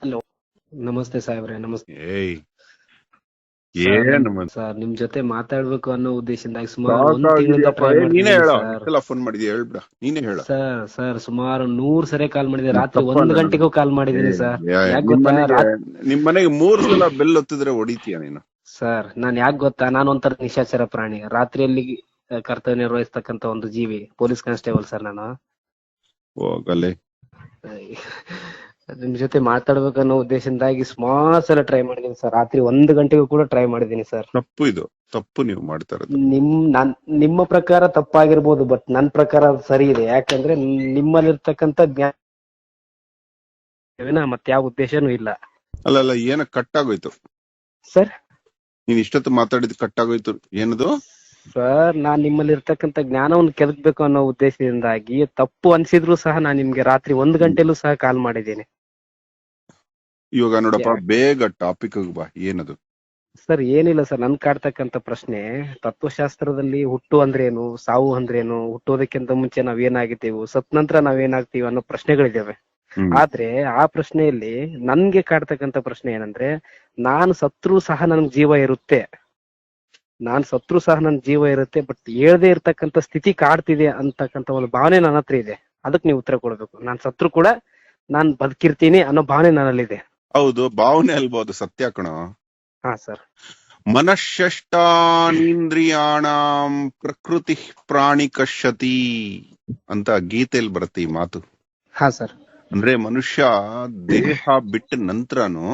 Hello, ನಮಸ್ತೆ ಸಾಹೇಬ್ರೆ. ನಮಸ್ತೆ ಏಯ್ ಸರ್. ಏನು ಮನ್ ಸರ್, ನಿಮ್ ಜೊತೆ ಮಾತಾಡ್ಬೇಕು ಅನ್ನೋ ಉದ್ದೇಶದಿಂದಾಗಿ ಸುಮಾರು ಒಂದ್ ತಿಂಗಳಿಂದ ಸಾಕಾಗಿದ್ಯಪ್ಪ. ಟ್ರೈ ನೀನೇ ಮಾಡ್ತಿದ್ದೀನಿ ಹೇಳ, ಸರ್. ಇಷ್ಟೆಲ್ಲ ಫೋನ್ ಮಾಡಿದ್ಯಾ? ಹೇಳ್ಬಿಡ, ನೀನೇ ಹೇಳ. ಸರ್ ಸುಮಾರು 100 ಸರಿ ಕಾಲ್ ಮಾಡಿದೆ. ರಾತ್ರಿ ತಪ್ಪಲ್ಲ 1 ಗಂಟೆಗೂ ನಮ್ದು. ಕಾಲ್ ಏ, ಮಾಡಿದ್ದೀನಿ ಸರ್. ಯಾಕೆ ನಿಮ್ ಗೊತ್ತಾ? ಮನೆಗೆ ನಿಮ್ ಮನೆಗೆ 3 ಸಲ ಬೆಲ್ ಒತ್ತಿದ್ರೆ ಹೊಡಿತೀಯ ನೀನು? ಸರ್, ನಾನ್ ಯಾಕೆ ಗೊತ್ತಾ, ನಾನು ಒಂಥರ ನಿಶಾಚರ ಪ್ರಾಣಿ. ರಾತ್ರಿಯಲ್ಲಿ ಕರ್ತವ್ಯ ನಿರ್ವಹಿಸ್ತಕ್ಕಂತ ಒಂದು ಜೀವಿ, ಪೊಲೀಸ್ ಕಾನ್ಸ್ಟೇಬಲ್ ಸರ್ ನಾನು. ಹೋಗಲೆ. ನಿಮ್ ಜೊತೆ ಮಾತಾಡ್ಬೇಕನ್ನೋ ಉದ್ದೇಶದಿಂದಾಗಿ ಸುಮಾರು ಸಲ ಟ್ರೈ ಮಾಡಿದ್ದೀನಿ ಸರ್. ರಾತ್ರಿ 1 ಗಂಟೆಗೂ ಕೂಡ ಟ್ರೈ ಮಾಡಿದ್ದೀನಿ ಸರ್. ತಪ್ಪು ಇದು, ತಪ್ಪು ನೀವು ಮಾಡ್ತಾ ಇರೋದು. ನಿಮ್ಮ ಪ್ರಕಾರ ತಪ್ಪಾಗಿರ್ಬೋದು, ಬಟ್ ನನ್ ಪ್ರಕಾರ ಅದು ಸರಿ ಇದೆ. ಯಾಕಂದ್ರೆ ನಿಮ್ಮಲ್ಲಿರ್ತಕ್ಕಂಥ ಜ್ಞಾನ ಮತ್ತೆ ಯಾವ ಉದ್ದೇಶನೂ ಇಲ್ಲ ಅಲ್ಲ ಏನ ಕಟ್ ಆಗೋಯ್ತು ಸರ್. ನೀನ್ ಇಷ್ಟೊತ್ತು ಮಾತಾಡಿದ್ ಕಟ್ ಆಗೋಯ್ತು. ಏನದು? ಸರ್, ನಾನ್ ನಿಮ್ಮಲ್ಲಿ ಇರ್ತಕ್ಕಂಥ ಜ್ಞಾನವನ್ನು ಕೆದಕ್ಬೇಕು ಅನ್ನೋ ಉದ್ದೇಶದಿಂದಾಗಿ ತಪ್ಪು ಅನ್ಸಿದ್ರು ಸಹ ನಾನ್ ನಿಮ್ಗೆ ರಾತ್ರಿ 1 ಗಂಟೆಲೂ ಸಹ ಕಾಲ್ ಮಾಡಿದ್ದೀನಿ. ಇವಾಗ ನೋಡಪ್ಪ, ಬೇಗ ಟಾಪಿಕ್ ಬಾ. ಏನದು? ಸರ್, ಏನಿಲ್ಲ ಸರ್. ನನ್ ಕಾಡ್ತಕ್ಕಂತ ಪ್ರಶ್ನೆ, ತತ್ವಶಾಸ್ತ್ರದಲ್ಲಿ ಹುಟ್ಟು ಅಂದ್ರೇನು, ಸಾವು ಅಂದ್ರೇನು, ಹುಟ್ಟೋದಕ್ಕಿಂತ ಮುಂಚೆ ನಾವೇನಾಗಿದ್ದೇವು, ಸತ್ ನಂತರ ನಾವೇನಾಗ್ತೀವಿ ಅನ್ನೋ ಪ್ರಶ್ನೆಗಳಿದ್ದಾವೆ. ಆದ್ರೆ ಆ ಪ್ರಶ್ನೆಯಲ್ಲಿ ನನ್ಗೆ ಕಾಡ್ತಕ್ಕಂತ ಪ್ರಶ್ನೆ ಏನಂದ್ರೆ, ನಾನು ಸತ್ರು ಸಹ ನನ್ ಜೀವ ಇರುತ್ತೆ, ಬಟ್ ಹೇಳ್ದೇ ಇರ್ತಕ್ಕಂತ ಸ್ಥಿತಿ ಕಾಡ್ತಿದೆ ಅಂತಕ್ಕಂತ ಒಂದು ಭಾವನೆ ನನ್ನ ಹತ್ರ ಇದೆ. ಅದಕ್ಕೆ ನೀವು ಉತ್ತರ ಕೊಡ್ಬೇಕು. ನಾನ್ ಸತ್ರು ಕೂಡ ನಾನ್ ಬದುಕಿರ್ತೀನಿ ಅನ್ನೋ ಭಾವನೆ ನನ್ನಲ್ಲಿದೆ. ಹೌದು, ಭಾವನೆ ಅಲ್ಬೋದು, ಸತ್ಯ ಕಣೋ. ಹಾ ಸರ್. ಮನಶ್ಶಷ್ಟಾನೀಂದ್ರಿಯಾಣಾಂ ಪ್ರಕೃತಿ ಪ್ರಾಣಿ ಕಶ್ಯತಿ ಅಂತ ಗೀತೆಯಲ್ಲಿ ಬರುತ್ತೆ ಈ ಮಾತು. ಹಾ ಸರ್. ಅಂದ್ರೆ ಮನುಷ್ಯ ದೇಹ ಬಿಟ್ಟ ನಂತರನು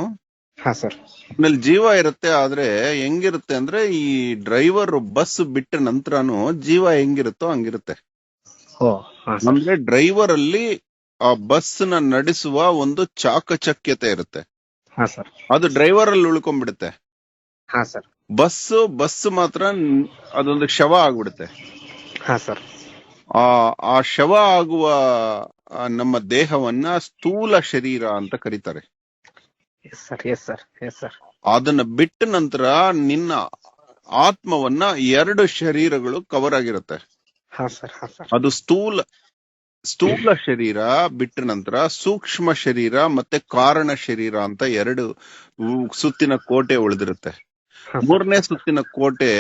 ಹಾ ಸರ್. ಆಮೇಲೆ ಜೀವ ಇರುತ್ತೆ. ಆದ್ರೆ ಹೆಂಗಿರುತ್ತೆ ಅಂದ್ರೆ, ಈ ಡ್ರೈವರ್ ಬಸ್ ಬಿಟ್ಟ ನಂತರನು ಜೀವ ಹೆಂಗಿರುತ್ತೋ ಹಂಗಿರುತ್ತೆ. ಅಂದ್ರೆ ಡ್ರೈವರ್ ಅಲ್ಲಿ ಆ ಬಸ್ ನ ನಡೆಸುವ ಒಂದು ಚಾಕಚಕ್ಯತೆ ಇರುತ್ತೆ. ಅದು ಡ್ರೈವರ್ ಅಲ್ಲಿ ಉಳ್ಕೊಂಡ್ಬಿಡುತ್ತೆ. ಬಸ್ ಮಾತ್ರ ಅದೊಂದು ಶವ ಆಗ್ಬಿಡುತ್ತೆ. ಆ ಶವ ಆಗುವ ನಮ್ಮ ದೇಹವನ್ನ ಸ್ಥೂಲ ಶರೀರ ಅಂತ ಕರೀತಾರೆ. ಅದನ್ನ ಬಿಟ್ಟ ನಂತರ ನಿನ್ನ ಆತ್ಮವನ್ನ 2 ಶರೀರಗಳು ಕವರ್ ಆಗಿರುತ್ತೆ. ಅದು ಸ್ಥೂಲ ಶರೀರ ಬಿಟ್ಟ ನಂತರ ಸೂಕ್ಷ್ಮ ಶರೀರ ಮತ್ತೆ ಕಾರಣ ಶರೀರ ಅಂತ 2 ಸುತ್ತಿನ ಕೋಟೆ ಉಳಿದಿರುತ್ತೆ. 3ನೇ ಸುತ್ತಿನ ಕೋಟೆ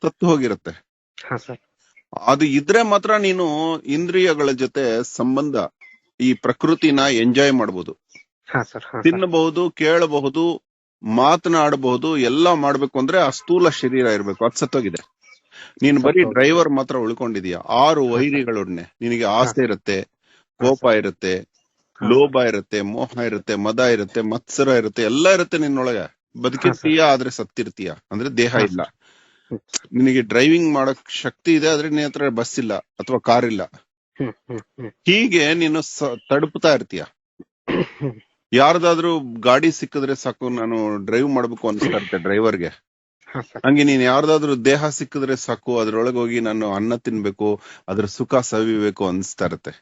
ಸತ್ತು ಹೋಗಿರುತ್ತೆ. ಅದು ಇದ್ರೆ ಮಾತ್ರ ನೀನು ಇಂದ್ರಿಯಗಳ ಜೊತೆ ಸಂಬಂಧ, ಈ ಪ್ರಕೃತಿನ ಎಂಜಾಯ್ ಮಾಡಬಹುದು, ತಿನ್ನಬಹುದು, ಕೇಳಬಹುದು, ಮಾತನಾಡಬಹುದು, ಎಲ್ಲ ಮಾಡ್ಬೇಕು. ಅಂದ್ರೆ ಆ ಸ್ಥೂಲ ಶರೀರ ಇರ್ಬೇಕು. ಅದು ಸತ್ತೋಗಿದೆ. ನೀನು ಬರೀ ಡ್ರೈವರ್ ಮಾತ್ರ ಉಳ್ಕೊಂಡಿದೀಯ. 6 ವೈರಿಗಳೊಡನೆ ನಿನಗೆ ಆಸೆ ಇರುತ್ತೆ, ಕೋಪ ಇರುತ್ತೆ, ಲೋಭ ಇರುತ್ತೆ, ಮೋಹ ಇರುತ್ತೆ, ಮದ ಇರುತ್ತೆ, ಮತ್ಸರ ಇರುತ್ತೆ, ಎಲ್ಲ ಇರುತ್ತೆ ನಿನ್ನೊಳಗೆ. ಬದುಕಿರ್ತೀಯ, ಆದ್ರೆ ಸತ್ತಿರ್ತೀಯ. ಅಂದ್ರೆ ದೇಹ ಇಲ್ಲ. ನಿನಗೆ ಡ್ರೈವಿಂಗ್ ಮಾಡಕ್ ಶಕ್ತಿ ಇದೆ, ಆದ್ರೆ ನಿನ್ನ ಹತ್ರ ಬಸ್ ಇಲ್ಲ ಅಥವಾ ಕಾರ್ ಇಲ್ಲ. ಹೀಗೆ ನೀನು ತಡುಪ್ತಾ ಇರ್ತೀಯ. ಯಾರ್ದಾದ್ರೂ ಗಾಡಿ ಸಿಕ್ಕಿದ್ರೆ ಸಾಕು, ನಾನು ಡ್ರೈವ್ ಮಾಡ್ಬೇಕು ಅನ್ಸ್ತಾ ಇರುತ್ತೆ ಡ್ರೈವರ್ಗೆ. ಹಂಗೆ ನೀನ್ ಯಾರ್ದಾದ್ರೂ ದೇಹ ಸಿಕ್ಕಿದ್ರೆ ಸಾಕು, ಅದ್ರೊಳಗೆ ಹೋಗಿ ನಾನು ಅನ್ನ ತಿನ್ಬೇಕು, ಅದ್ರ ಸುಖ ಸವಿಬೇಕು ಅನ್ಸ್ತಾ ಇರುತ್ತೆ.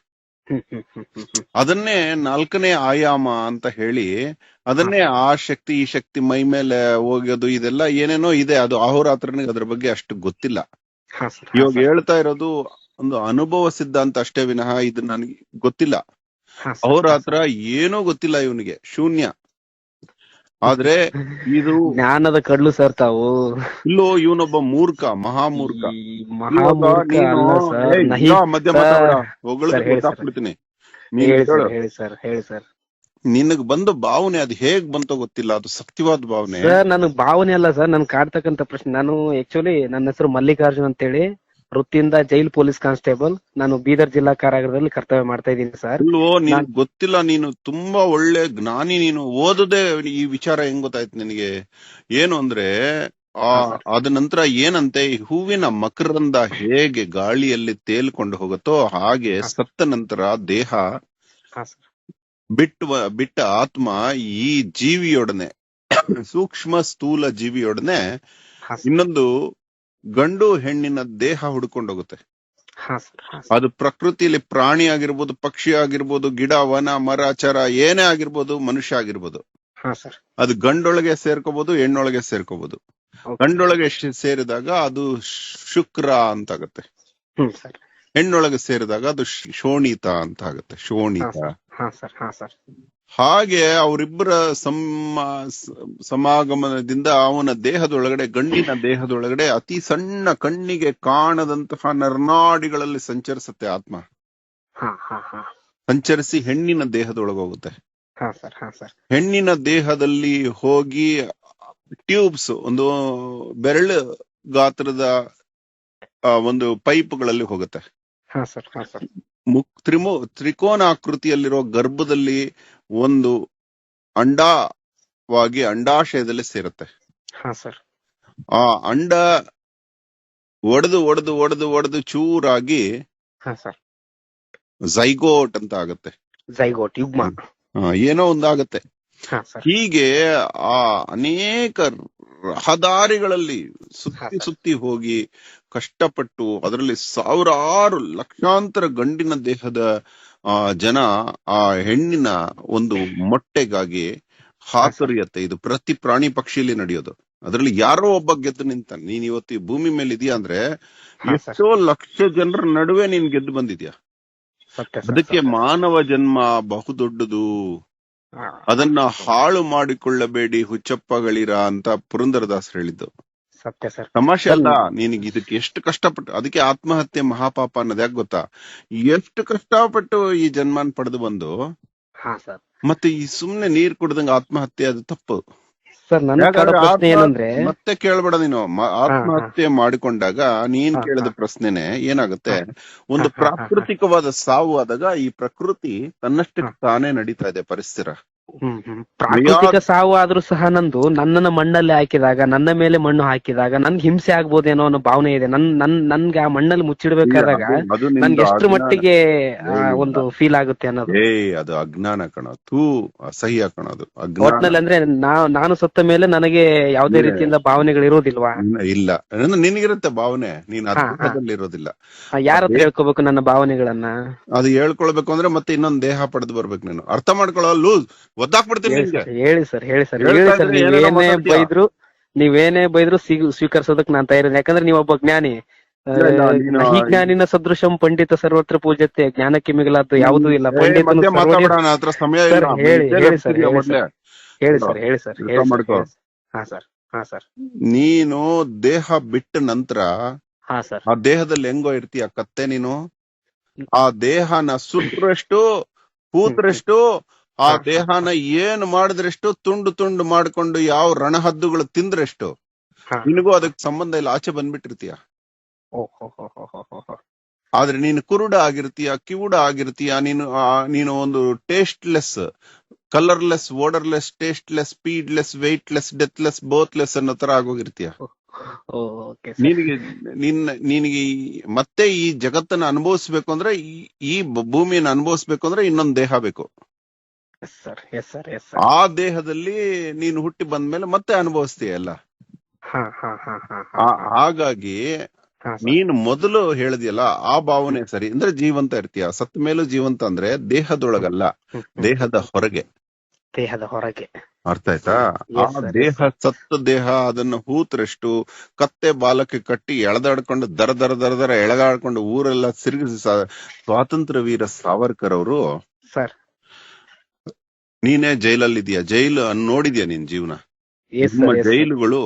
ಅದನ್ನೇ 4ನೇ ಆಯಾಮ ಅಂತ ಹೇಳಿ, ಅದನ್ನೇ ಆ ಶಕ್ತಿ ಈ ಶಕ್ತಿ ಮೈ ಮೇಲೆ ಹೋಗೋದು, ಇದೆಲ್ಲ ಏನೇನೋ ಇದೆ. ಅದು ಅಹೋರಾತ್ರನಿಗೆ ಅದ್ರ ಬಗ್ಗೆ ಅಷ್ಟು ಗೊತ್ತಿಲ್ಲ. ಇವಾಗ ಹೇಳ್ತಾ ಇರೋದು ಒಂದು ಅನುಭವ ಸಿದ್ಧಾಂತ ಅಷ್ಟೇ ವಿನಃ ಇದು ನನಗೆ ಗೊತ್ತಿಲ್ಲ. ಅಹೋರಾತ್ರ ಏನೂ ಗೊತ್ತಿಲ್ಲ ಇವನಿಗೆ, ಶೂನ್ಯ. ಆದ್ರೆ ಇದು ಜ್ಞಾನದ ಕಡ್ಲು ಸರ್ ತಾವು. ಇಲ್ಲೋ, ಇವನೊಬ್ಬ ಮೂರ್ಖ, ಮಹಾಮೂರ್ಖ. ಮಧ್ಯ ಮಾತಾಡ, ಗೊತ್ತಾಗ್ಬಿಡ್ತೀನಿ. ಹೇಳಿ ಸರ್. ನಿನಗ್ ಬಂದ ಭಾವನೆ ಅದು ಹೇಗ್ ಬಂತೋ ಗೊತ್ತಿಲ್ಲ, ಅದು ಸತ್ಯವಾದ ಭಾವನೆ. ಸರ್, ನನಗ್ ಭಾವನೆ ಅಲ್ಲ ಸರ್, ನನ್ ಕಾಡ್ತಕ್ಕಂತ ಪ್ರಶ್ನೆ. ನಾನು ಆಕ್ಚುಲಿ ನನ್ನ ಹೆಸರು ಮಲ್ಲಿಕಾರ್ಜುನ್ ಅಂತ ಹೇಳಿ, ವೃತ್ತಿಯಿಂದ ಜೈಲ್ ಪೊಲೀಸ್ ಕಾನ್ಸ್ಟೇಬಲ್. ನಾನು ಬೀದರ್ ಜಿಲ್ಲಾ ಕಾರಾಗೃಹದಲ್ಲಿ ಕರ್ತವ್ಯ ಮಾಡ್ತಾ ಇದ್ದೀನಿ ಸರ್. ಇಲ್ವೋ, ನಿನ್ ಗೊತ್ತಿಲ್ಲ, ನೀನು ತುಂಬಾ ಒಳ್ಳೆ ಜ್ಞಾನಿ. ನೀನು ಓದದೆ ಈ ವಿಚಾರ ಹೆಂಗ್ ಗೊತ್ತಾಯ್ತು ನಿನಗೆ? ಏನು ಅಂದ್ರೆ, ಅದ ನಂತರ ಏನಂತೆ, ಹೂವಿನ ಮಕರಂದ ಹೇಗೆ ಗಾಳಿಯಲ್ಲಿ ಹೋಗುತ್ತೋ ಹಾಗೆ ಸತ್ತ ನಂತರ ದೇಹ ಬಿಟ್ಟ ಆತ್ಮ ಈ ಜೀವಿಯೊಡನೆ, ಸೂಕ್ಷ್ಮ ಸ್ಥೂಲ ಜೀವಿಯೊಡನೆ ಇನ್ನೊಂದು ಗಂಡು ಹೆಣ್ಣಿನ ದೇಹ ಹುಡ್ಕೊಂಡೋಗುತ್ತೆ. ಅದು ಪ್ರಕೃತಿಯಲ್ಲಿ ಪ್ರಾಣಿ ಆಗಿರ್ಬೋದು, ಪಕ್ಷಿ ಆಗಿರ್ಬೋದು, ಗಿಡ ವನ ಮರ ಚರ ಏನೇ ಆಗಿರ್ಬೋದು, ಮನುಷ್ಯ ಆಗಿರ್ಬೋದು. ಅದು ಗಂಡೊಳಗೆ ಸೇರ್ಕೋಬಹುದು, ಹೆಣ್ಣೊಳಗೆ ಸೇರ್ಕೋಬಹುದು. ಗಂಡೊಳಗೆ ಸೇರಿದಾಗ ಅದು ಶುಕ್ರ ಅಂತ ಆಗುತ್ತೆ, ಹೆಣ್ಣೊಳಗೆ ಸೇರಿದಾಗ ಅದು ಶೋಣಿತ ಅಂತ ಆಗುತ್ತೆ. ಶೋಣಿತ. ಹಾಗೆ ಅವರಿಬ್ಬರ ಸಮಾಗಮನದಿಂದ ಅವನ ದೇಹದೊಳಗಡೆ, ಗಂಡಿನ ದೇಹದೊಳಗಡೆ ಅತಿ ಸಣ್ಣ ಕಣ್ಣಿಗೆ ಕಾಣದಂತಹ ನರನಾಡಿಗಳಲ್ಲಿ ಸಂಚರಿಸುತ್ತೆ ಆತ್ಮ. ಸಂಚರಿಸಿ ಹೆಣ್ಣಿನ ದೇಹದೊಳಗೆ ಹೋಗುತ್ತೆ. ಹೆಣ್ಣಿನ ದೇಹದಲ್ಲಿ ಹೋಗಿ ಟ್ಯೂಬ್ಸ್, ಒಂದು ಬೆರಳು ಗಾತ್ರದ ಒಂದು ಪೈಪ್ಗಳಲ್ಲಿ ಹೋಗುತ್ತೆ. ತ್ರಿಕೋನಾಕೃತಿಯಲ್ಲಿರೋ ಗರ್ಭದಲ್ಲಿ ಒಂದು ಅಂಡವಾಗಿ ಅಂಡಾಶಯದಲ್ಲಿ ಸೇರುತ್ತೆ. ಆ ಅಂಡ ಒಡೆದು ಚೂರಾಗಿ ಝೈಗೋಟ್ ಅಂತ ಆಗತ್ತೆ. ಯುಗ್ಮ ಏನೋ ಒಂದಾಗತ್ತೆ. ಹೀಗೆ ಆ ಅನೇಕ ರಹದಾರಿಗಳಲ್ಲಿ ಸುತ್ತಿ ಹೋಗಿ ಕಷ್ಟಪಟ್ಟು ಅದರಲ್ಲಿ ಸಾವಿರಾರು ಲಕ್ಷಾಂತರ ಗಂಡಿನ ದೇಹದ ಜನ ಆ ಹೆಣ್ಣಿನ ಒಂದು ಮೊಟ್ಟೆಗಾಗಿ ಹಾತೊರೆಯತ್ತೆ. ಇದು ಪ್ರತಿ ಪ್ರಾಣಿ ಪಕ್ಷಿಯಲ್ಲಿ ನಡೆಯೋದು. ಅದ್ರಲ್ಲಿ ಯಾರೋ ಒಬ್ಬ ಗೆದ್ದು ನಿಂತ. ನೀನ್ ಇವತ್ತು ಈ ಭೂಮಿ ಮೇಲೆ ಇದೆಯಾ ಅಂದ್ರೆ ಎಷ್ಟೋ ಲಕ್ಷ ಜನರ ನಡುವೆ ನೀನ್ ಗೆದ್ದು ಬಂದಿದ್ಯಾ. ಅದಕ್ಕೆ ಮಾನವ ಜನ್ಮ ಬಹುದೊಡ್ಡದು, ಅದನ್ನ ಹಾಳು ಮಾಡಿಕೊಳ್ಳಬೇಡಿ ಹುಚ್ಚಪ್ಪಗಳಿರ ಅಂತ ಪುರಂದರದಾಸರು ಹೇಳಿದ್ದು. ತಮಾಷೆ ಅಲ್ಲ. ನಿನಗೆ ಇದಕ್ಕೆ ಎಷ್ಟು ಕಷ್ಟಪಟ್ಟು, ಅದಕ್ಕೆ ಆತ್ಮಹತ್ಯೆ ಮಹಾಪಾಪ ಅನ್ನೋದು ಯಾಕೆ ಗೊತ್ತಾ? ಎಷ್ಟು ಕಷ್ಟಪಟ್ಟು ಈ ಜನ್ಮನ್ ಪಡೆದು ಬಂದು ಮತ್ತೆ ಈ ಸುಮ್ನೆ ನೀರ್ ಕುಡ್ದಂಗ ಆತ್ಮಹತ್ಯೆ, ಅದು ತಪ್ಪು. ಮತ್ತೆ ಕೇಳ್ಬೇಡ ನೀನು. ಆತ್ಮಹತ್ಯೆ ಮಾಡಿಕೊಂಡಾಗ ನೀನ್ ಕೇಳಿದ ಪ್ರಶ್ನೆನೆ ಏನಾಗುತ್ತೆ, ಒಂದು ಪ್ರಾಕೃತಿಕವಾದ ಸಾವು ಆದಾಗ ಈ ಪ್ರಕೃತಿ ತನ್ನಷ್ಟಕ್ಕೆ ತಾನೇ ನಡೀತಾ ಇದೆ ಪರಿಸರ. ಪ್ರಾಕೃತಿಕ ಸಾವು ಆದ್ರೂ ಸಹ ನಂದು ನನ್ನನ್ನ ಮಣ್ಣಲ್ಲಿ ಹಾಕಿದಾಗ, ನನ್ನ ಮೇಲೆ ಮಣ್ಣು ಹಾಕಿದಾಗ ನನ್ಗೆ ಹಿಂಸೆ ಆಗ್ಬೋದೇನೋ ಅನ್ನೋ ಭಾವನೆ ಇದೆ. ನನ್ಗೆ ಆ ಮಣ್ಣಲ್ಲಿ ಮುಚ್ಚಿಡ್ಬೇಕಾದಾಗ ನನ್ಗೆ ಎಷ್ಟ್ರ ಮಟ್ಟಿಗೆ ಒಂದು ಫೀಲ್ ಆಗುತ್ತೆ ಅನ್ನೋದು. ಅದು ಅಜ್ಞಾನ ಕಣೋದು, ಅಸಹ್ಯ ಕಣೋದು. ಒಟ್ನಲ್ಲಿ ಅಂದ್ರೆ ನಾನು ಸತ್ತ ಮೇಲೆ ನನಗೆ ಯಾವುದೇ ರೀತಿಯಿಂದ ಭಾವನೆಗಳು ಇರೋದಿಲ್ವಾ? ಇಲ್ಲ, ನಿನಗಿರುತ್ತೆ ಭಾವನೆ, ನೀನ್ ಅದ್ಭುತದಲ್ಲಿ ಇರೋದಿಲ್ಲ. ಯಾರ ಹತ್ರ ಹೇಳ್ಕೋಬೇಕು ನನ್ನ ಭಾವನೆಗಳನ್ನ? ಅದು ಹೇಳ್ಕೊಳ್ಬೇಕು ಅಂದ್ರೆ ಮತ್ತೆ ಇನ್ನೊಂದ್ ದೇಹ ಪಡೆದು ಬರ್ಬೇಕು. ನೀನು ಅರ್ಥ ಮಾಡ್ಕೊಳ್ಳೋ ಹೇಳಿ ಸರ್ ನೀವೇನೇ ಬೈದ್ರು ಸ್ವೀಕರಿಸೋದಕ್ ನಾನ್ ತಯಾರಿದೆ. ಯಾಕಂದ್ರೆ ನೀವೊಬ್ಬ ಜ್ಞಾನಿ. ಈ ಜ್ಞಾನಿನ ಸದೃಶಂ ಪಂಡಿತ ಸರ್ವತ್ರ ಪೂಜತೆ, ಜ್ಞಾನಕ್ಕೆ ಮಿಗಿಲಾದ್ದು ಯಾವುದೂ ಇಲ್ಲ. ನೀನು ದೇಹ ಬಿಟ್ಟ ನಂತರ ಆ ದೇಹದಲ್ಲಿ ಹೆಂಗೋ ಇರ್ತೀಯ ಕತ್ತೆ ನೀನು. ಆ ದೇಹನ ಸುಟ್ರಷ್ಟು ಕೂತ್ರಷ್ಟು, ಆ ದೇಹನ ಏನ್ ಮಾಡಿದ್ರೆಷ್ಟು, ತುಂಡು ಮಾಡ್ಕೊಂಡು ಯಾವ ರಣಹದ್ದುಗಳು ತಿಂದ್ರೆಷ್ಟು, ನಿನಗೂ ಅದಕ್ಕೆ ಸಂಬಂಧ ಇಲ್ಲ. ಆಚೆ ಬಂದ್ಬಿಟ್ಟಿರ್ತೀಯ. ಆದ್ರೆ ನೀನು ಕುರುಡ ಆಗಿರ್ತೀಯ, ಕಿವುಡ ಆಗಿರ್ತೀಯ. ನೀನು ಒಂದು tasteless, colourless, odourless, tasteless, speedless, weightless, deathless, bothless ಅನ್ನೋ ತರ ಆಗೋಗಿರ್ತೀಯ. ನಿನಗೆ ಮತ್ತೆ ಈ ಜಗತ್ತನ್ನ ಅನುಭವಿಸ್ಬೇಕು ಅಂದ್ರೆ, ಈ ಭೂಮಿಯನ್ನು ಅನುಭವಿಸ್ಬೇಕು ಅಂದ್ರೆ ಇನ್ನೊಂದು ದೇಹ ಬೇಕು. ಆ ದೇಹದಲ್ಲಿ ನೀನು ಹುಟ್ಟಿ ಬಂದ್ಮೇಲೆ ಮತ್ತೆ ಅನುಭವಿಸ್ತೀಯ ಎಲ್ಲ. ಹಾಗಾಗಿ ನೀನು ಮೊದಲು ಹೇಳಿದ್ಯಲ್ಲ, ಆ ಭಾವನೆ ಸರಿ ಅಂದ್ರೆ ಜೀವಂತ ಇರ್ತೀಯ. ಸತ್ತ ಮೇಲೂ ಜೀವಂತ ಅಂದ್ರೆ ದೇಹದೊಳಗಲ್ಲ, ದೇಹದ ಹೊರಗೆ. ಅರ್ಥ ಆಯ್ತಾ? ಆ ದೇಹ, ಸತ್ತ ದೇಹ, ಅದನ್ನ ಹೂತ್ರಷ್ಟು ಕತ್ತೆ ಬಾಲಕ್ಕೆ ಕಟ್ಟಿ ಎಳೆದಾಡ್ಕೊಂಡು ದರ ಎಳೆದಾಡ್ಕೊಂಡು ಊರೆಲ್ಲ ತಿರುಗಿಸಿ ಸ್ವಾತಂತ್ರ್ಯ ವೀರ ಸಾವರ್ಕರ್ ಅವರು, ನೀನೇ ಜೈಲಲ್ಲಿ ಇದೀಯ. ಜೈಲು ನೋಡಿದ್ಯಾ ನಿನ್ ಜೀವನ? ನಿಮ್ಮ ಜೈಲುಗಳು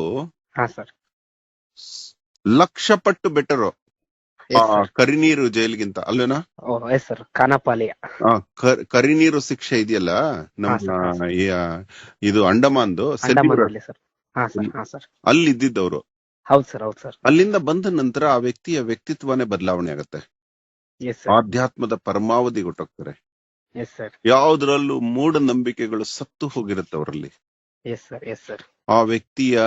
ಲಕ್ಷ ಪಟ್ಟು ಬೆಟರು ಕರಿನೀರು ಜೈಲಿಗಿಂತ, ಅಲ್ವೇನಾ? ಕರಿನೀರು ಶಿಕ್ಷೆ ಇದೆಯಲ್ಲ ನಮ್ಮ ಇದು ಅಂಡಮಾನ್ದು, ಅಲ್ಲಿ ಇದ್ದಿದ್ದವ್ರು. ಅಲ್ಲಿಂದ ಬಂದ ನಂತರ ಆ ವ್ಯಕ್ತಿಯ ವ್ಯಕ್ತಿತ್ವನೇ ಬದಲಾವಣೆ ಆಗತ್ತೆ. ಆಧ್ಯಾತ್ಮದ ಪರಮಾವಧಿ ಕೊಟ್ಟೋಗ್ತಾರೆ. ಯಾವುದ್ರಲ್ಲೂ ಮೂಢನಂಬಿಕೆಗಳು ಸತ್ತು ಹೋಗಿರುತ್ತೆ ಅವರಲ್ಲಿ. ಆ ವ್ಯಕ್ತಿಯ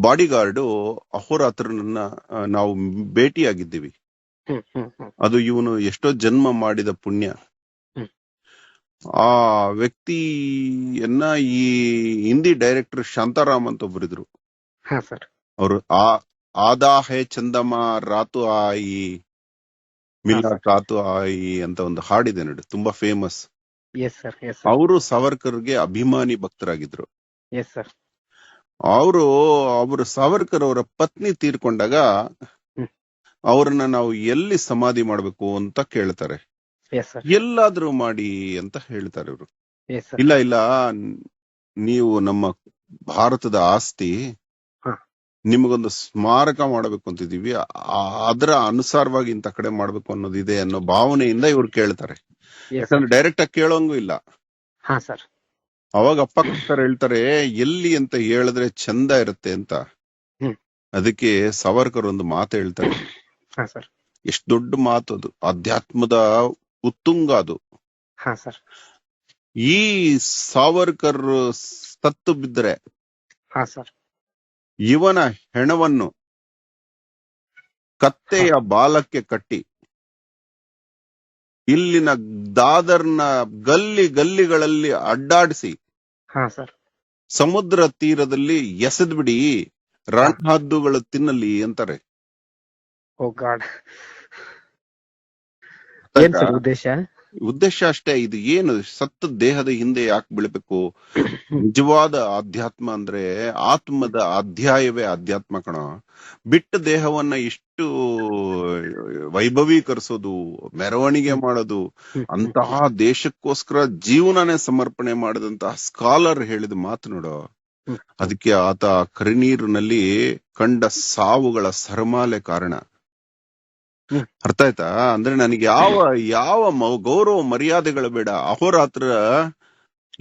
ಬಾಡಿಗಾರ್ಡು ಅಹೋರಾತ್ರನನ್ನ ನಾವು ಭೇಟಿಯಾಗಿದ್ದೀವಿ. ಅದು ಇವನು ಎಷ್ಟೋ ಜನ್ಮ ಮಾಡಿದ ಪುಣ್ಯ. ಆ ವ್ಯಕ್ತಿಯನ್ನ ಈ ಹಿಂದಿ ಡೈರೆಕ್ಟರ್ ಶಾಂತಾರಾಮ್ ಅಂತ ಒಬ್ಬರಿದ್ರು. ಅವರು ಆದಾ ಹೇ ಚಂದಮ ರಾತು ಆಯಿ ಮಿಲ್ಲ ಕಾತು ಆಯಿ ಅಂತ ಒಂದು ಹಾಡಿದೆ ನೋಡಿ, ತುಂಬಾ ಫೇಮಸ್. ಅವರು ಸಾವರ್ಕರ್ಗೆ ಅಭಿಮಾನಿ ಭಕ್ತರಾಗಿದ್ರು. ಅವರು ಸಾವರ್ಕರ್ ಅವರ ಪತ್ನಿ ತೀರ್ಕೊಂಡಾಗ ಅವ್ರನ್ನ ನಾವು ಎಲ್ಲಿ ಸಮಾಧಿ ಮಾಡ್ಬೇಕು ಅಂತ ಕೇಳ್ತಾರೆ. Yes sir. ಎಲ್ಲಾದ್ರೂ ಮಾಡಿ ಅಂತ ಹೇಳ್ತಾರೆ ಇವರು. Yes sir. ಇಲ್ಲ ಇಲ್ಲ, ನೀವು ನಮ್ಮ ಭಾರತದ ಆಸ್ತಿ, ಹಾ. ನಿಮಗೊಂದು ಸ್ಮಾರಕ ಮಾಡಬೇಕು ಅಂತಿದೀವಿ, ಅದರ ಅನುಸಾರವಾಗಿ ಇಂತ ಕಡೆ ಮಾಡ್ಬೇಕು ಅನ್ನೋದಿದೆ ಅನ್ನೋ ಭಾವನೆಯಿಂದ ಇವ್ರು ಕೇಳ್ತಾರೆ. ಯಾಕಂದ್ರೆ ಡೈರೆಕ್ಟ್ ಆಗಿ ಕೇಳೋಂಗೂ ಇಲ್ಲ. ಹಾ ಸರ್. ಅವಾಗ ಅಪ್ಪ ಸರ್ ಹೇಳ್ತಾರೆ ಎಲ್ಲಿ ಅಂತ ಹೇಳಿದ್ರೆ ಚಂದ ಇರುತ್ತೆ ಅಂತ. ಅದಕ್ಕೆ ಸಾವರ್ಕರ್ ಒಂದು ಮಾತು ಹೇಳ್ತಾರೆ. ಹಾ ಸರ್. ಎಷ್ಟು ದೊಡ್ಡ ಮಾತು ಅದು, ಅಧ್ಯಾತ್ಮದ ಉತ್ತುಂಗ ಅದು. ಹಾ ಸರ್. ಈ ಸಾವರ್ಕರ್ ಸತ್ತು ಬಿದ್ದರೆ ಹಾ ಸರ್. ಇವನ ಹೆಣವನ್ನು ಕತ್ತೆಯ ಬಾಲಕ್ಕೆ ಕಟ್ಟಿ ಇಲ್ಲಿನ ದಾದರ್ನ ಗಲ್ಲಿಗಳಲ್ಲಿ ಅಡ್ಡಾಡಿಸಿ ಹಾ ಸರ್. ಸಮುದ್ರ ತೀರದಲ್ಲಿ ಎಸೆದ್ ಬಿಡಿ, ರಣಹದ್ದುಗಳು ತಿನ್ನಲಿ ಅಂತಾರೆ. ಓ ಗಾಡ್. ಏನ್ ಸರ್ ಉದ್ದೇಶ ಅಷ್ಟೇ. ಇದು ಏನು ಸತ್ತ ದೇಹದ ಹಿಂದೆ ಯಾಕೆ ಬೀಳ್ಬೇಕು? ನಿಜವಾದ ಆಧ್ಯಾತ್ಮ ಅಂದ್ರೆ ಆತ್ಮದ ಅಧ್ಯಾಯವೇ ಆಧ್ಯಾತ್ಮ ಕಣ. ಬಿಟ್ಟ ದೇಹವನ್ನ ಇಷ್ಟು ವೈಭವೀಕರಿಸೋದು, ಮೆರವಣಿಗೆ ಮಾಡೋದು, ಅಂತಹ ದೇಶಕ್ಕೋಸ್ಕರ ಜೀವನನೇ ಸಮರ್ಪಣೆ ಮಾಡಿದಂತಹ ಸ್ಕಾಲರ್ ಹೇಳಿದ ಮಾತು ನೋಡೋ. ಅದಕ್ಕೆ ಆತ ಕರಿನೀರಿನಲ್ಲಿ ಕಂಡ ಸಾವುಗಳ ಸರಮಾಲೆ ಕಾರಣ. ಅರ್ಥ ಆಯ್ತಾ? ಅಂದ್ರೆ ನನಗೆ ಯಾವ ಗೌರವ ಮರ್ಯಾದೆಗಳು ಬೇಡ. ಅಹೋರಾತ್ರ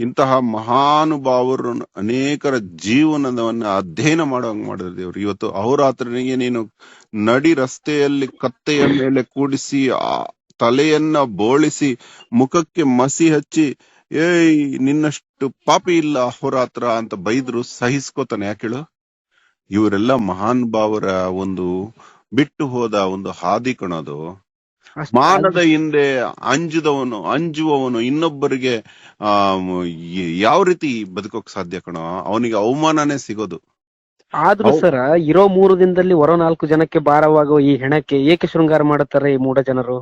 ಇಂತಹ ಮಹಾನುಭಾವರು ಅನೇಕರ ಜೀವನವನ್ನ ಅಧ್ಯಯನ ಮಾಡುವಂಗ್ ಮಾಡಿದ್ರು ದೇವ್ರು. ಇವತ್ತು ಅಹೋರಾತ್ರನಿಗೆ ನೀನು ನಡಿ ರಸ್ತೆಯಲ್ಲಿ ಕತ್ತೆಯ ಮೇಲೆ ಕೂಡಿಸಿ ತಲೆಯನ್ನ ಬೋಳಿಸಿ ಮುಖಕ್ಕೆ ಮಸಿ ಹಚ್ಚಿ ಏಯ್ ನಿನ್ನಷ್ಟು ಪಾಪಿ ಇಲ್ಲ ಅಹೋರಾತ್ರ ಅಂತ ಬೈದ್ರು ಸಹಿಸ್ಕೋತಾನೆ. ಯಾಕೇಳು? ಇವರೆಲ್ಲ ಮಹಾನುಭಾವರ ಒಂದು ಬಿಟ್ಟು ಹೋದ ಒಂದು ಹಾದಿ ಕಣೋದು. ಮಾನದ ಹಿಂದೆ ಅಂಜುವವನು ಇನ್ನೊಬ್ಬರಿಗೆ ಯಾವ ರೀತಿ ಬದುಕೋಕ್ ಸಾಧ್ಯ ಕಣೋ? ಅವನಿಗೆ ಅವಮಾನನೇ ಸಿಗೋದು. ಆದ್ರೂ ಸರ್, ಇರೋ 3 ದಿನದಲ್ಲಿ ಹೊರ 4 ಜನಕ್ಕೆ ಭಾರವಾಗುವ ಈ ಹೆಣಕ್ಕೆ ಏಕೆ ಶೃಂಗಾರ ಮಾಡುತ್ತಾರೆ ಈ ಮೂಢ ಜನರು?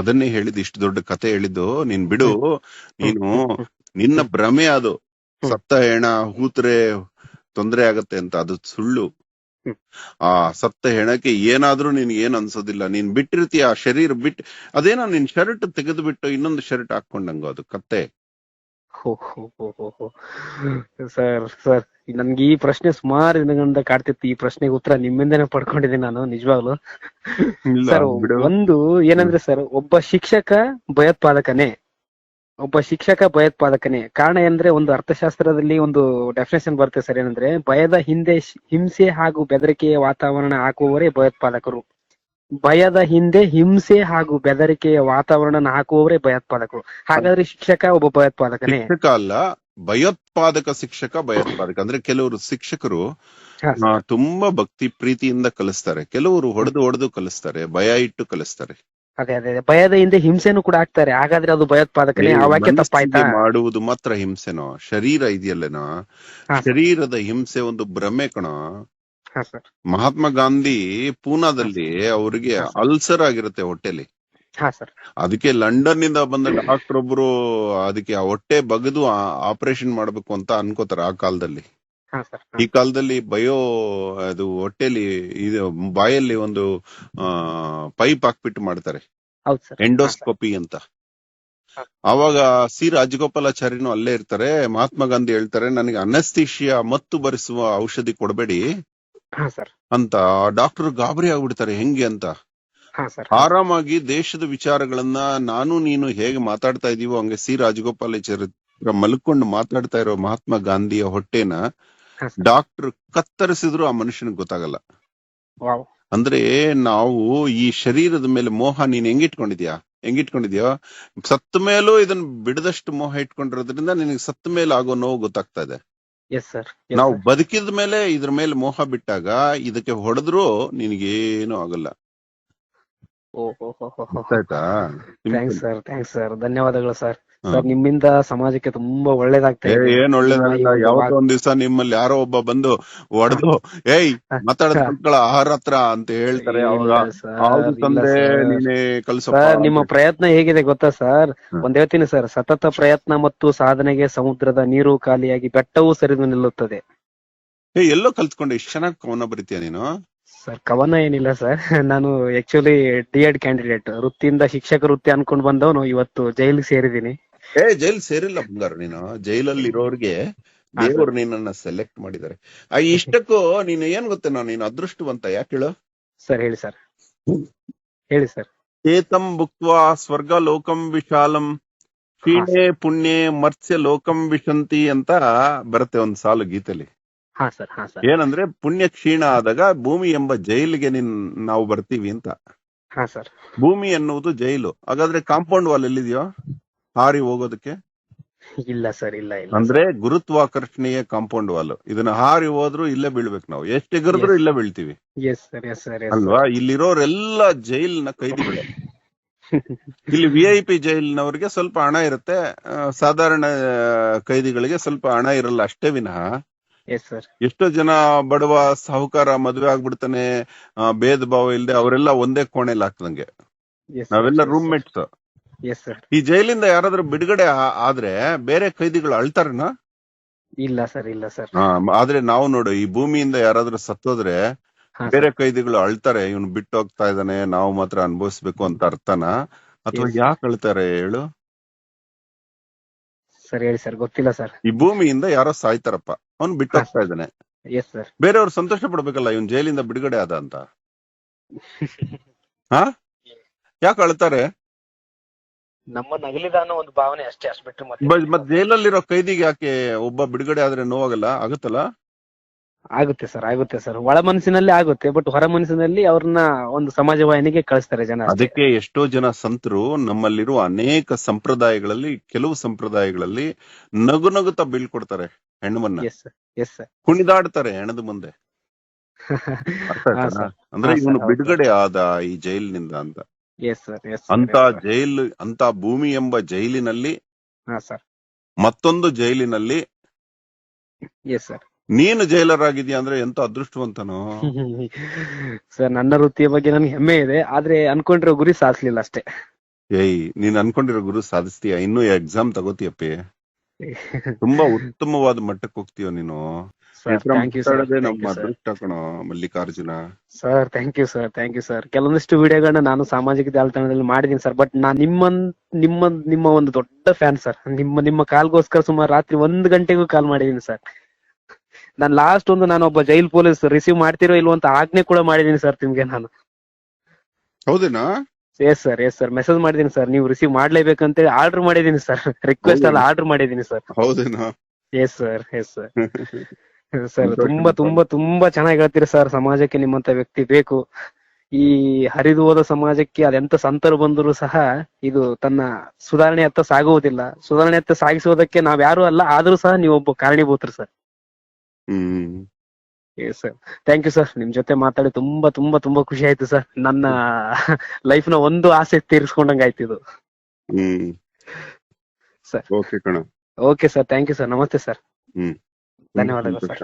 ಅದನ್ನೇ ಹೇಳಿದ್ದು, ಇಷ್ಟು ದೊಡ್ಡ ಕತೆ ಹೇಳಿದ್ದು. ನೀನ್ ಬಿಡು, ನೀನು ನಿನ್ನ ಭ್ರಮೆ ಅದು. ಸತ್ತ ಹೆಣ ಹೂತ್ರೆ ತೊಂದ್ರೆ ಆಗತ್ತೆ ಅಂತ, ಅದು ಸುಳ್ಳು. ಆ ಸತ್ತ ಹೆಣಕ್ಕೆ ಏನಾದ್ರೂ ನಿನ್ಗೆ ಏನ್ ಅನ್ಸೋದಿಲ್ಲ. ನೀನ್ ಬಿಟ್ಟಿರ್ತೀಯ ಆ ಶರೀರ ಅದೇನೋ ನಿನ್ ಶರ್ಟ್ ತೆಗೆದು ಬಿಟ್ಟು ಇನ್ನೊಂದು ಶರ್ಟ್ ಹಾಕೊಂಡಂಗ ಅದು ಕತ್ತೆ. ಸರ್ ನನ್ಗೆ ಈ ಪ್ರಶ್ನೆ ಸುಮಾರು ದಿನಗಳಿಂದ ಕಾಡ್ತಿತ್ತು. ಈ ಪ್ರಶ್ನೆಗೆ ಉತ್ತರ ನಿಮ್ಮಿಂದನೇ ಪಡ್ಕೊಂಡಿದ್ದೀನಿ ನಾನು, ನಿಜವಾಗ್ಲು. ಸರ್, ಒಂದು ಏನಂದ್ರೆ ಸರ್, ಒಬ್ಬ ಶಿಕ್ಷಕ ಭಯೋತ್ಪಾದಕನೇ. ಕಾರಣ ಅಂದ್ರೆ ಒಂದು ಅರ್ಥಶಾಸ್ತ್ರದಲ್ಲಿ ಒಂದು ಡೆಫಿನೇಷನ್ ಬರುತ್ತೆ ಸರ್. ಏನಂದ್ರೆ ಭಯದ ಹಿಂದೆ ಹಿಂಸೆ ಹಾಗೂ ಬೆದರಿಕೆಯ ವಾತಾವರಣ ಹಾಕುವವರೇ ಭಯೋತ್ಪಾದಕರು. ಭಯದ ಹಿಂದೆ ಹಿಂಸೆ ಹಾಗೂ ಬೆದರಿಕೆಯ ವಾತಾವರಣ ಹಾಕುವವರೇ ಭಯೋತ್ಪಾದಕರು. ಹಾಗಾದ್ರೆ ಶಿಕ್ಷಕ ಒಬ್ಬ ಭಯೋತ್ಪಾದಕನೇ? ಶಿಕ್ಷಕ ಅಲ್ಲ, ಭಯೋತ್ಪಾದಕ ಶಿಕ್ಷಕ. ಭಯೋತ್ಪಾದಕ ಅಂದ್ರೆ ಕೆಲವರು ಶಿಕ್ಷಕರು ತುಂಬಾ ಭಕ್ತಿ ಪ್ರೀತಿಯಿಂದ ಕಲಿಸ್ತಾರೆ, ಕೆಲವರು ಹೊಡೆದು ಕಲಿಸ್ತಾರೆ, ಭಯ ಇಟ್ಟು ಕಲಿಸ್ತಾರೆ. ಅದೇ ಭಯದ ಹಿಂದೆ ಹಿಂಸೆನೂ ಕೂಡ ಆಗ್ತಾರೆ. ಹಾಗಾದ್ರೆ ಅದು ಭಯೋತ್ಪಾದಕನೇ? ಆ ವಾಕ್ಯ ತಪ್ಪಾಯ್ತಾ? ಮಾಡುವುದು ಮಾತ್ರ ಹಿಂಸೆನೋ? ಶರೀರ ಇದೆಯಲ್ಲೇನೋ, ಶರೀರದ ಹಿಂಸೆ ಒಂದು ಭ್ರಮೆ ಕಣೋ. ಮಹಾತ್ಮ ಗಾಂಧಿ ಪೂನಾದಲ್ಲಿ ಅವ್ರಿಗೆ ಅಲ್ಸರ್ ಆಗಿರುತ್ತೆ ಹೊಟ್ಟೆಲಿ. ಅದಕ್ಕೆ ಲಂಡನ್ ನಿಂದ ಬಂದ ಡಾಕ್ಟರ್ ಒಬ್ರು ಅದಕ್ಕೆ ಆ ಹೊಟ್ಟೆ ಬಗದು ಆಪರೇಷನ್ ಮಾಡ್ಬೇಕು ಅಂತ ಅನ್ಕೋತಾರೆ ಆ ಕಾಲದಲ್ಲಿ. ಈ ಕಾಲದಲ್ಲಿ ಅದು ಹೊಟ್ಟೆಲಿ ಇದು ಬಾಯಲ್ಲಿ ಒಂದು ಪೈಪ್ ಹಾಕ್ಬಿಟ್ಟು ಮಾಡ್ತಾರೆ, ಎಂಡೋಸ್ಕೋಪಿ ಅಂತ. ಅವಾಗ ಸಿ ರಾಜಗೋಪಾಲಾಚಾರ್ಯನು ಅಲ್ಲೇ ಇರ್ತಾರೆ. ಮಹಾತ್ಮ ಗಾಂಧಿ ಹೇಳ್ತಾರೆ, ನನಗೆ ಅನಸ್ಥೀಶಿಯಾ ಮತ್ತು ಬರೆಸುವ ಔಷಧಿ ಕೊಡಬೇಡಿ ಅಂತ. ಡಾಕ್ಟರ್ ಗಾಬರಿ ಆಗ್ಬಿಡ್ತಾರೆ, ಹೆಂಗೆ ಅಂತ. ಆರಾಮಾಗಿ ದೇಶದ ವಿಚಾರಗಳನ್ನ ನಾನು ನೀನು ಹೇಗೆ ಮಾತಾಡ್ತಾ ಇದೀವೋ ಹಂಗೆ ಸಿ ರಾಜಗೋಪಾಲಾಚಾರ್ಯ ಮಲ್ಕೊಂಡು ಮಾತಾಡ್ತಾ ಇರೋ ಮಹಾತ್ಮ ಗಾಂಧಿಯ ಹೊಟ್ಟೆನ ಡಾಕ್ಟರ್ ಕತ್ತರಿಸಿದ್ರು ಆ ಮನುಷ್ಯನಿಗೆ ಗೊತ್ತಾಗಲ್ಲ. ಅಂದ್ರೆ ನಾವು ಈ ಶರೀರದ ಮೇಲೆ ಮೋಹ ನೀನ್ ಹೆಂಗಿಟ್ಕೊಂಡಿದ್ಯಾ ಸತ್ತ ಮೇಲೂ ಇದನ್ನ ಬಿಡದಷ್ಟು ಮೋಹ ಇಟ್ಕೊಂಡಿರೋದ್ರಿಂದ ನಿನಗೆ ಸತ್ತ ಮೇಲೆ ಆಗೋ ನೋವು ಗೊತ್ತಾಗ್ತಾ ಇದೆ. ನಾವು ಬದುಕಿದ ಮೇಲೆ ಇದ್ರ ಮೇಲೆ ಮೋಹ ಬಿಟ್ಟಾಗ ಇದಕ್ಕೆ ಹೊಡೆದ್ರು ನಿನಗೇನು ಆಗಲ್ಲ. ಥ್ಯಾಂಕ್ಸ್ ಸರ್, ಧನ್ಯವಾದಗಳು ಸರ್. ನಿಮ್ಮಿಂದ ಸಮಾಜಕ್ಕೆ ತುಂಬಾ ಒಳ್ಳೇದಾಗ್ತಾ ಇದೆ. ಏನ್ ಒಳ್ಳೇದಾಗಲ್ಲ, ಯಾವತ್ತೋ ಒಂದ್ ದಿವಸ ನಿಮ್ಮಲ್ಲಿ ಯಾರೋ ಒಬ್ಬ ಬಂದು ಹೊಡೆದು ಏಯ್ ಮಾತಾಡೋದ್ ಕಲ್ತ್ಕೊಳ್ಳೋ ಆಹಾರ ಹತ್ರ ಅಂತ ಹೇಳ್ತಾರೆ. ನಿಮ್ಮ ಪ್ರಯತ್ನ ಹೇಗಿದೆ ಗೊತ್ತಾ ಸರ್? ಒಂದ್ ಹೇಳ್ತೀನಿ ಸರ್, ಸತತ ಪ್ರಯತ್ನ ಮತ್ತು ಸಾಧನೆಗೆ ಸಮುದ್ರದ ನೀರು ಖಾಲಿಯಾಗಿ ಬೆಟ್ಟವೂ ಸರಿದು ನಿಲ್ಲುತ್ತದೆ. ಎಲ್ಲೋ ಕಲ್ತ್ಕೊಂಡೆ, ಇಷ್ಟು ಚೆನ್ನಾಗಿ ಕವನ ಬರೀತೀಯ ನೀನು. ಸರ್ ಕವನ ಏನಿಲ್ಲ ಸರ್. ನಾನು ಆಕ್ಚುಲಿ ಡಿ.ಎಡ್ ಕ್ಯಾಂಡಿಡೇಟ್, ವೃತ್ತಿಯಿಂದ ಶಿಕ್ಷಕ ವೃತ್ತಿ ಅನ್ಕೊಂಡ್ ಬಂದವನು ಇವತ್ತು ಜೈಲಿಗೆ ಸೇರಿದ್ದೀನಿ. ಜೈಲ್ ಸೇರಿಲ್ಲ ಬಂಗಾರ, ನೀನು ಜೈಲಲ್ಲಿ ಇರೋರ್ಗೆ ದೇವರು ನಿನ್ನನ್ನ ಸೆಲೆಕ್ಟ್ ಮಾಡಿದ್ದಾರೆ. ಇಷ್ಟಕ್ಕೂ ನೀನು ಏನ್ ಗೊತ್ತೇನೋ, ನೀನು ಅದೃಷ್ಟವಂತ. ಯಾಕೆ ಹೇಳು ಸರ್? ಹೇಳಿ ಸರ್, ಹೇಳಿ ಸರ್. ಏತಂ ಭುಕ್ತ್ವಾ ಸ್ವರ್ಗ ಲೋಕಂ ವಿಶಾಲಂ ಕ್ಷೀಣೆ ಪುಣ್ಯೆ ಮತ್ಸ್ಯ ಲೋಕಂ ವಿಶಂತಿ ಅಂತ ಬರುತ್ತೆ ಒಂದ್ ಸಾಲು ಗೀತೆಲಿ. ಹಾ ಸರ್, ಹಾ ಸರ್. ಏನಂದ್ರೆ ಪುಣ್ಯ ಕ್ಷೀಣ ಆದಾಗ ಭೂಮಿ ಎಂಬ ಜೈಲಿಗೆ ನಾವು ಬರ್ತೀವಿ ಅಂತ. ಹಾ ಸರ್. ಭೂಮಿ ಎನ್ನುವುದು ಜೈಲು. ಹಾಗಾದ್ರೆ ಕಾಂಪೌಂಡ್ ವಾಲ್ ಎಲ್ಲಿದೆಯೋ ಹಾರಿ ಹೋಗೋದಕ್ಕೆ? ಇಲ್ಲ ಸರ್, ಇಲ್ಲ ಇಲ್ಲ. ಅಂದ್ರೆ ಗುರುತ್ವಾಕರ್ಷಣೆಯ ಕಾಂಪೌಂಡ್ ವಾಲ್. ಇದನ್ನ ಹಾರಿ ಹೋದ್ರು ಇಲ್ಲೇ ಬೀಳ್ಬೇಕು ನಾವು, ಎಷ್ಟು ಎಗರಿದ್ರು ಇಲ್ಲೇ ಬೀಳ್ತೀವಿ ಎಸ್ ಸರ್, ಎಸ್ ಸರ್, ಅಲ್ವಾ? ಇಲ್ಲಿರೋರೆಲ್ಲ ಜೈಲ್ನ ಕೈದಿಗಳು. ಇಲ್ಲಿ VIP ಜೈಲಿನವರಿಗೆ ಸ್ವಲ್ಪ ಹಣ ಇರುತ್ತೆ, ಸಾಧಾರಣ ಕೈದಿಗಳಿಗೆ ಸ್ವಲ್ಪ ಹಣ ಇರಲ್ಲ ಅಷ್ಟೇ ವಿನಃ. Yes sir. ಎಷ್ಟೋ ಜನ ಬಡವ ಸಾಹುಕಾರ ಮದುವೆ ಆಗ್ಬಿಡ್ತಾನೆ, ಭೇದ ಭಾವ ಇಲ್ದೆ ಅವರೆಲ್ಲ ಒಂದೇ ಕೋಣೆಲ್ ಹಾಕ್ದಂಗೆ. ನಾವೆಲ್ಲ ರೂಮ್ ಮೇಟ್ಸ್. Yes sir. ಈ ಜೈಲಿಂದ ಯಾರಾದ್ರೂ ಬಿಡುಗಡೆ ಆದ್ರೆ ಬೇರೆ ಕೈದಿಗಳು ಅಳ್ತಾರನ? ಇಲ್ಲ ಸರ್, ಇಲ್ಲ ಸರ್. ಆದ್ರೆ ನಾವು ನೋಡು, ಈ ಭೂಮಿಯಿಂದ ಯಾರಾದ್ರೂ ಸತ್ತೋದ್ರೆ ಬೇರೆ ಕೈದಿಗಳು ಅಳ್ತಾರೆ, ಇವನು ಬಿಟ್ಟು ಹೋಗ್ತಾ ಇದ್ದಾನೆ, ನಾವು ಮಾತ್ರ ಅನುಭವಿಸ್ಬೇಕು ಅಂತ ಅರ್ಥನ? ಅಥವಾ ಯಾಕೆ ಅಳ್ತಾರೆ ಹೇಳು? ಸರ್ ಹೇಳಿ ಸರ್, ಗೊತ್ತಿಲ್ಲ ಸರ್. ಈ ಭೂಮಿಯಿಂದ ಯಾರೋ ಸಾಯ್ತಾರಪ್ಪ, ಅವ್ನು ಬಿಟ್ಟು ಹೋಗ್ತಾ ಇದ್ದಾನೆ, ಎಸ್ ಸರ್. ಬೇರೆಯವ್ರು ಸಂತೋಷ ಪಡ್ಬೇಕಲ್ಲ ಇವನ್ ಜೈಲಿಂದ ಬಿಡುಗಡೆ ಆದ ಅಂತ. ಯಾಕೆ ಅಳ್ತಾರೆ? ನಮ್ಮ ನಗಲಿದ ಅನ್ನೋ ಒಂದು ಭಾವನೆ ಅಷ್ಟೇ, ಅಷ್ಟು ಬಿಟ್ಟು ಮತ್ ಜೈಲಲ್ಲಿರೋ ಕೈದಿಗೆ ಯಾಕೆ ಒಬ್ಬ ಬಿಡುಗಡೆ ಆದ್ರೆ ನೋವಾಗಲ್ಲ? ಆಗುತ್ತಲ್ಲ? ಆಗುತ್ತೆ ಸರ್, ಆಗುತ್ತೆ ಸರ್. ಒಳ ಮನಸ್ಸಿನಲ್ಲಿ ಆಗುತ್ತೆ, ಬಟ್ ಹೊರ ಮನಸ್ಸಿನಲ್ಲಿ ಅವ್ರನ್ನ ಒಂದು ಸಮಾಜ ವಾಹಿನಿಗೆ ಕಳಿಸ್ತಾರೆ ಜನ. ಅದಕ್ಕೆ ಎಷ್ಟೋ ಜನ ಸಂತರು ನಮ್ಮಲ್ಲಿರುವ ಅನೇಕ ಸಂಪ್ರದಾಯಗಳಲ್ಲಿ, ಕೆಲವು ಸಂಪ್ರದಾಯಗಳಲ್ಲಿ ನಗು ನಗುತ್ತಾ ಬೀಳ್ಕೊಡ್ತಾರೆ ಹೆಣ್ಣಮನ್ನ. ಕುಣಿದಾಡ್ತಾರೆ ಹೆಣದ ಮುಂದೆ. ಅಂದ್ರೆ ಇವನು ಬಿಡುಗಡೆ ಆದ ಈ ಜೈಲಿನಿಂದ ಅಂತ. ಅಂತ ಜೈಲು, ಅಂತ ಭೂಮಿ ಎಂಬ ಜೈಲಿನಲ್ಲಿ ಮತ್ತೊಂದು ಜೈಲಿನಲ್ಲಿ ನೀನು ಜೈಲರ್ ಆಗಿದ್ಯಾ ಅಂದ್ರೆ ಎಂತ ಅದೃಷ್ಟವಂತನೋ ಸರ್. ನನ್ನ ವೃತ್ತಿಯ ಬಗ್ಗೆ ನನ್ಗೆ ಹೆಮ್ಮೆ ಇದೆ, ಆದ್ರೆ ಅನ್ಕೊಂಡಿರೋ ಗುರಿ ಸಾಧಿಸ್ಲಿಲ್ಲ ಅಷ್ಟೇ. ನೀನ್ ಅನ್ಕೊಂಡಿರೋ ಗುರು ಸಾಧಿಸ್ತೀಯ, ಇನ್ನೂ ಎಕ್ಸಾಮ್ ತಗೋತೀಯಪ್ಪಿ, ತುಂಬಾ ಉತ್ತಮವಾದ ಮಟ್ಟಕ್ಕೆ ಹೋಗ್ತೀಯ ನೀನು. ನಮ್ಮ ಅದೃಷ್ಟ ಕಣೋ Mallikarjuna. Sir thank you sir, thank you sir. ಕೆಲವೊಂದಿಷ್ಟು ವಿಡಿಯೋಗಳನ್ನ ನಾನು ಸಾಮಾಜಿಕ ಜಾಲತಾಣದಲ್ಲಿ ಮಾಡಿದೀನಿ ಸರ್, ಬಟ್ ನಾನ್ ನಿಮ್ಮ ಒಂದು ದೊಡ್ಡ ಫ್ಯಾನ್ ಸರ್. ನಿಮ್ಮ ಕಾಲ್ಗೋಸ್ಕರ ಸುಮಾರು ರಾತ್ರಿ 1 ಗಂಟೆಗೂ ಕಾಲ್ ಮಾಡಿದೀನಿ ಸರ್. ನಾನ್ ಲಾಸ್ಟ್ ನಾನು ಒಬ್ಬ ಜೈಲ್ ಪೊಲೀಸ್ ರಿಸೀವ್ ಮಾಡ್ತಿರೋ ಇಲ್ವೋ ಅಂತ ಆಜ್ಞೆ ಕೂಡ ಮಾಡಿದೀನಿ ಸರ್ ನಿಮ್ಗೆ ನಾನು. ಹೌದೇನಾ? Yes sir, yes sir, message ಮಾಡಿದೀನಿ ಸರ್. ನೀವು ರಿಸೀವ್ ಮಾಡ್ಲೇಬೇಕಂತೇಳಿ ಆರ್ಡರ್ ಮಾಡಿದೀನಿ ಸರ್. ರಿಕ್ವೆಸ್ಟ್ ಅಲ್ಲ, ಆರ್ಡರ್ ಮಾಡಿದೀನಿ ಸರ್. ಹೌದೇನಾ? Yes sir, yes sir. Sir ತುಂಬಾ ತುಂಬಾ ತುಂಬಾ ಚೆನ್ನಾಗಿ ಹೇಳ್ತೀರಿ ಸರ್. ಸಮಾಜಕ್ಕೆ ನಿಮ್ಮಂತ ವ್ಯಕ್ತಿ ಬೇಕು. ಈ ಹರಿದು ಹೋದ ಸಮಾಜಕ್ಕೆ ಅದೆಂತ ಸಂತರು ಬಂದರೂ ಸಹ ಇದು ತನ್ನ ಸುಧಾರಣೆಯತ್ತ ಸಾಗುವುದಿಲ್ಲ. ಸುಧಾರಣೆಯತ್ತ ಸಾಗಿಸುವುದಕ್ಕೆ ನಾವ್ಯಾರು ಅಲ್ಲ, ಆದ್ರೂ ಸಹ ನೀವೊಬ್ಬ ಕಾರಣೀಭೂತರು sir. Yes sir, thank you sir. ನಿಮ್ ಜೊತೆ ಮಾತಾಡಿ ತುಂಬಾ ತುಂಬಾ ತುಂಬಾ ಖುಷಿ ಆಯ್ತು ಸರ್. ನನ್ನ ಲೈಫ್ ನ ಒಂದು ಆಸೆ ತೀರಿಸ್ಕೊಂಡಂಗ ಆಯ್ತು ಇದು sir. Okay sir, thank you sir. ನಮಸ್ತೆ ಸರ್. ಧನ್ಯವಾದಗಳು ಸರ್.